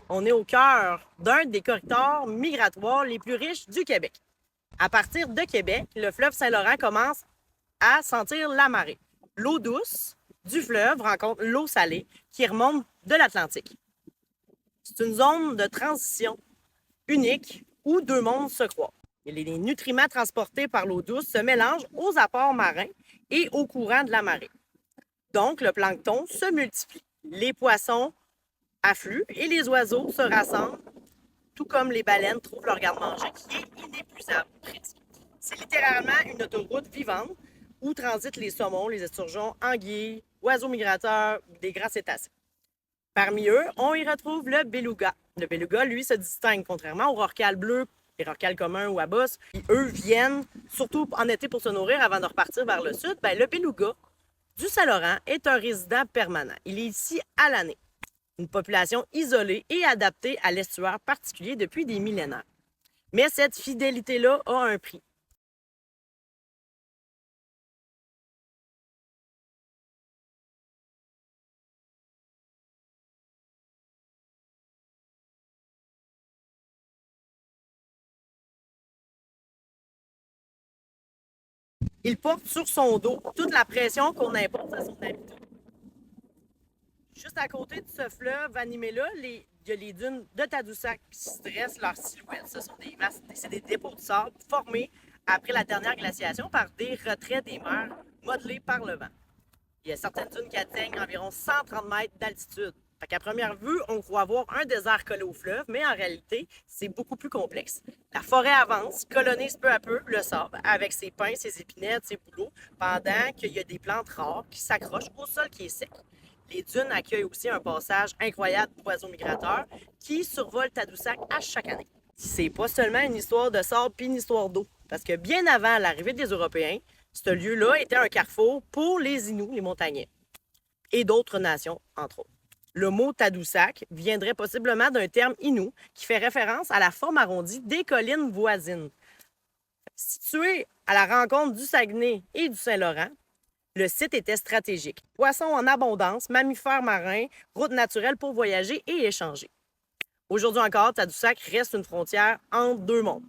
On est au cœur d'un des corridors migratoires les plus riches du Québec. À partir de Québec, le fleuve Saint-Laurent commence à sentir la marée. L'eau douce du fleuve rencontre l'eau salée qui remonte de l'Atlantique. C'est une zone de transition unique où deux mondes se croisent. Les nutriments transportés par l'eau douce se mélangent aux apports marins et au courant de la marée. Donc, le plancton se multiplie. Les poissons affluent et les oiseaux se rassemblent, tout comme les baleines trouvent leur garde-manger qui est inépuisable presque. C'est littéralement une autoroute vivante où transitent les saumons, les esturgeons, anguilles, oiseaux migrateurs, des grands cétacés. Parmi eux, on y retrouve le beluga. Le beluga, lui, se distingue contrairement aux rorquals bleus, les rorquals communs ou à bosse, qui, eux, viennent surtout en été pour se nourrir avant de repartir vers le sud. Le beluga du Saint-Laurent est un résident permanent. Il est ici à l'année. Une population isolée et adaptée à l'estuaire particulier depuis des millénaires. Mais cette fidélité-là a un prix. Il porte sur son dos toute la pression qu'on impose à son habitat. Juste à côté de ce fleuve animé-là, il y a les dunes de Tadoussac qui se dressent leur silhouette. Ce sont c'est des dépôts de sable formés après la dernière glaciation par des retraits des mers modelés par le vent. Il y a certaines dunes qui atteignent environ 130 mètres d'altitude. À première vue, on croit voir un désert collé au fleuve, mais en réalité, c'est beaucoup plus complexe. La forêt avance, colonise peu à peu le sable avec ses pins, ses épinettes, ses bouleaux, pendant qu'il y a des plantes rares qui s'accrochent au sol qui est sec. Les dunes accueillent aussi un passage incroyable d'oiseaux migrateurs qui survolent Tadoussac à chaque année. C'est pas seulement une histoire de sable puis une histoire d'eau, parce que bien avant l'arrivée des Européens, ce lieu-là était un carrefour pour les Inuits, les montagnais, et d'autres nations, entre autres. Le mot Tadoussac viendrait possiblement d'un terme inou qui fait référence à la forme arrondie des collines voisines. Situé à la rencontre du Saguenay et du Saint-Laurent, le site était stratégique. Poissons en abondance, mammifères marins, routes naturelles pour voyager et échanger. Aujourd'hui encore, Tadoussac reste une frontière entre deux mondes.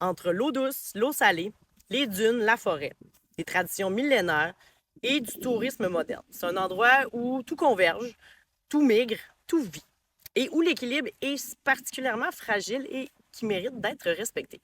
Entre l'eau douce, l'eau salée, les dunes, la forêt, des traditions millénaires et du tourisme moderne. C'est un endroit où tout converge, tout migre, tout vit, et où l'équilibre est particulièrement fragile et qui mérite d'être respecté.